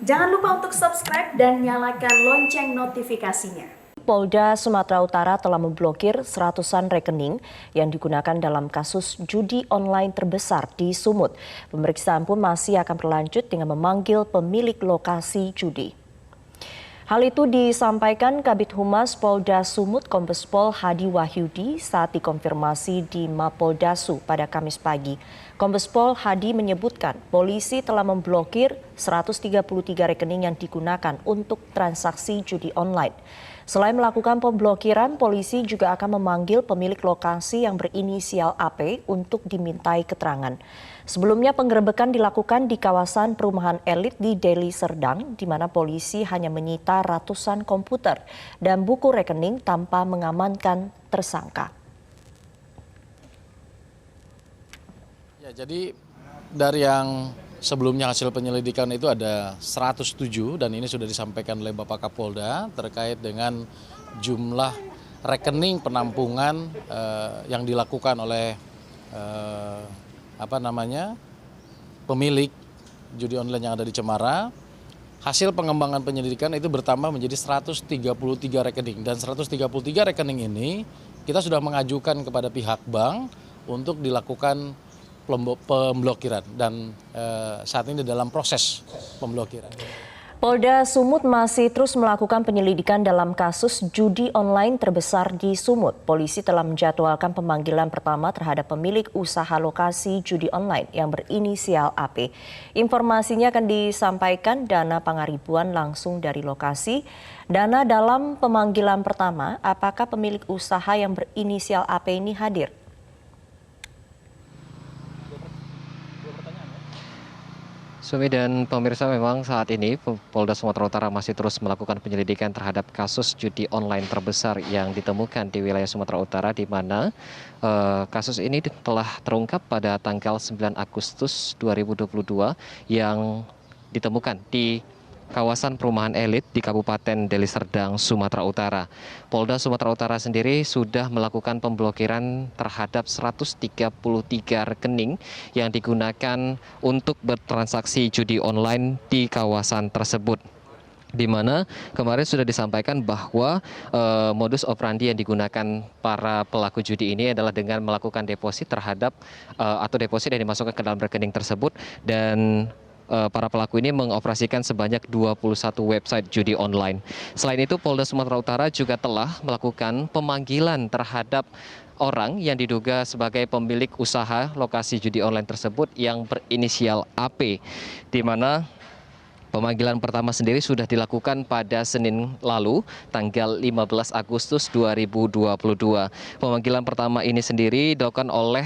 Jangan lupa untuk subscribe dan nyalakan lonceng notifikasinya. Polda Sumatera Utara telah memblokir seratusan rekening yang digunakan dalam kasus judi online terbesar di Sumut. Pemeriksaan pun masih akan berlanjut dengan memanggil pemilik lokasi judi. Hal itu disampaikan Kabid Humas Polda Sumut Kombes Pol Hadi Wahyudi saat dikonfirmasi di Mapoldasu pada Kamis pagi. Kombes Pol Hadi menyebutkan polisi telah memblokir 133 rekening yang digunakan untuk transaksi judi online. Selain melakukan pemblokiran, polisi juga akan memanggil pemilik lokasi yang berinisial AP untuk dimintai keterangan. Sebelumnya penggerebekan dilakukan di kawasan perumahan elit di Deli Serdang, di mana polisi hanya menyita ratusan komputer dan buku rekening tanpa mengamankan tersangka. Ya, jadi dari yang sebelumnya hasil penyelidikan itu ada 107 dan ini sudah disampaikan oleh Bapak Kapolda terkait dengan jumlah rekening penampungan yang dilakukan oleh pemilik judi online yang ada di Cemara. Hasil pengembangan penyelidikan itu bertambah menjadi 133 rekening dan 133 rekening ini kita sudah mengajukan kepada pihak bank untuk dilakukan pemblokiran dan saat ini dalam proses pemblokiran. Polda Sumut masih terus melakukan penyelidikan dalam kasus judi online terbesar di Sumut. Polisi telah menjadwalkan pemanggilan pertama terhadap pemilik usaha lokasi judi online yang berinisial AP. Informasinya akan disampaikan Dana Pangaribuan langsung dari lokasi. Dana, dalam pemanggilan pertama, apakah pemilik usaha yang berinisial AP ini hadir? Sumi dan pemirsa, memang saat ini Polda Sumatera Utara masih terus melakukan penyelidikan terhadap kasus judi online terbesar yang ditemukan di wilayah Sumatera Utara, di mana kasus ini telah terungkap pada tanggal 9 Agustus 2022 yang ditemukan di kawasan perumahan elit di Kabupaten Deli Serdang, Sumatera Utara. Polda Sumatera Utara sendiri sudah melakukan pemblokiran terhadap 133 rekening yang digunakan untuk bertransaksi judi online di kawasan tersebut. Di mana kemarin sudah disampaikan bahwa modus operandi yang digunakan para pelaku judi ini adalah dengan melakukan deposit terhadap atau deposit yang dimasukkan ke dalam rekening tersebut, dan para pelaku ini mengoperasikan sebanyak 21 website judi online. Selain itu, Polda Sumatera Utara juga telah melakukan pemanggilan terhadap orang yang diduga sebagai pemilik usaha lokasi judi online tersebut yang berinisial AP, di mana pemanggilan pertama sendiri sudah dilakukan pada Senin lalu, tanggal 15 Agustus 2022. Pemanggilan pertama ini sendiri dilakukan oleh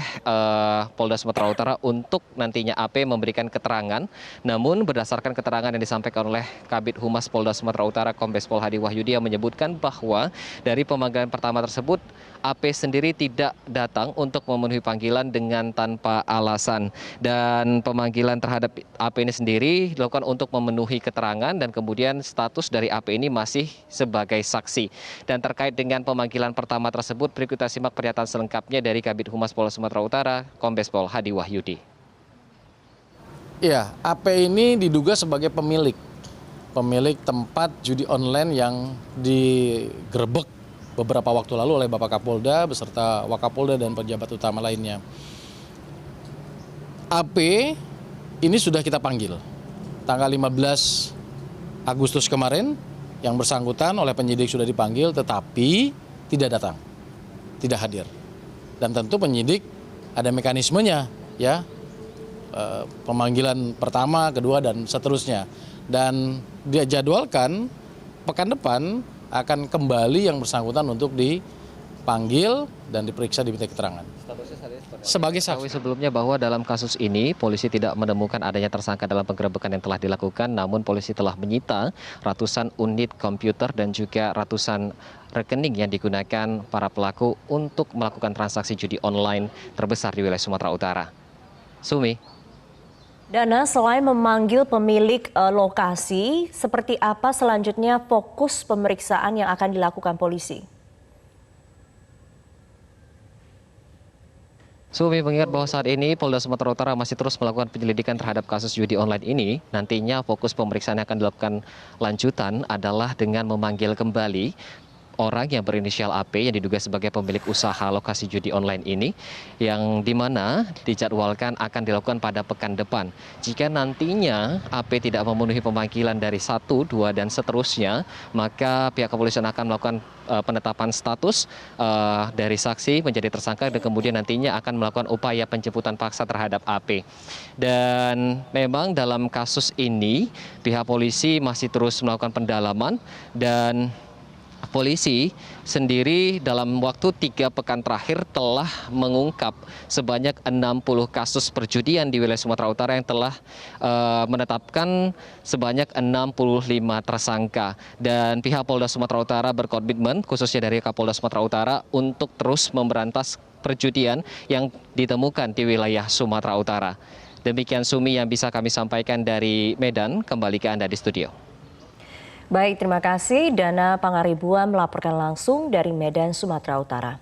Polda Sumatera Utara untuk nantinya AP memberikan keterangan. Namun berdasarkan keterangan yang disampaikan oleh Kabid Humas Polda Sumatera Utara, Kombes Pol Hadi Wahyudi, yang menyebutkan bahwa dari pemanggilan pertama tersebut, AP sendiri tidak datang untuk memenuhi panggilan dengan tanpa alasan. Dan pemanggilan terhadap AP ini sendiri dilakukan untuk memenuhi keterangan, dan kemudian status dari AP ini masih sebagai saksi. Dan terkait dengan pemanggilan pertama tersebut, berikut kita simak pernyataan selengkapnya dari Kabid Humas Polda Sumatera Utara, Kombes Pol Hadi Wahyudi. Ya, AP ini diduga sebagai pemilik tempat judi online yang digerebek beberapa waktu lalu oleh Bapak Kapolda beserta Wakapolda dan pejabat utama lainnya. AP ini sudah kita panggil tanggal 15 Agustus kemarin, yang bersangkutan oleh penyidik sudah dipanggil tetapi tidak datang, tidak hadir. Dan tentu penyidik ada mekanismenya, ya, pemanggilan pertama, kedua, dan seterusnya. Dan dia jadwalkan pekan depan akan kembali yang bersangkutan untuk dipanggil dan diperiksa, diminta keterangan. Sebagai saksi. Sebelumnya bahwa dalam kasus ini polisi tidak menemukan adanya tersangka dalam penggerebekan yang telah dilakukan, namun polisi telah menyita ratusan unit komputer dan juga ratusan rekening yang digunakan para pelaku untuk melakukan transaksi judi online terbesar di wilayah Sumatera Utara. Sumi. Dana, selain memanggil pemilik lokasi, seperti apa selanjutnya fokus pemeriksaan yang akan dilakukan polisi? Sumi mengingat bahwa saat ini Polda Sumatera Utara masih terus melakukan penyelidikan terhadap kasus judi online ini. Nantinya fokus pemeriksaan yang akan dilakukan lanjutan adalah dengan memanggil kembali orang yang berinisial AP yang diduga sebagai pemilik usaha lokasi judi online ini, yang dimana dijadwalkan akan dilakukan pada pekan depan. Jika nantinya AP tidak memenuhi pemanggilan dari 1, 2, dan seterusnya, maka pihak kepolisian akan melakukan penetapan status dari saksi menjadi tersangka dan kemudian nantinya akan melakukan upaya penjemputan paksa terhadap AP. Dan memang dalam kasus ini pihak polisi masih terus melakukan pendalaman dan polisi sendiri dalam waktu 3 pekan terakhir telah mengungkap sebanyak 60 kasus perjudian di wilayah Sumatera Utara yang telah menetapkan sebanyak 65 tersangka. Dan pihak Polda Sumatera Utara berkomitmen khususnya dari Kapolda Sumatera Utara untuk terus memberantas perjudian yang ditemukan di wilayah Sumatera Utara. Demikian Sumi yang bisa kami sampaikan dari Medan, kembali ke Anda di studio. Baik, terima kasih. Dana Pangaribuan melaporkan langsung dari Medan, Sumatera Utara.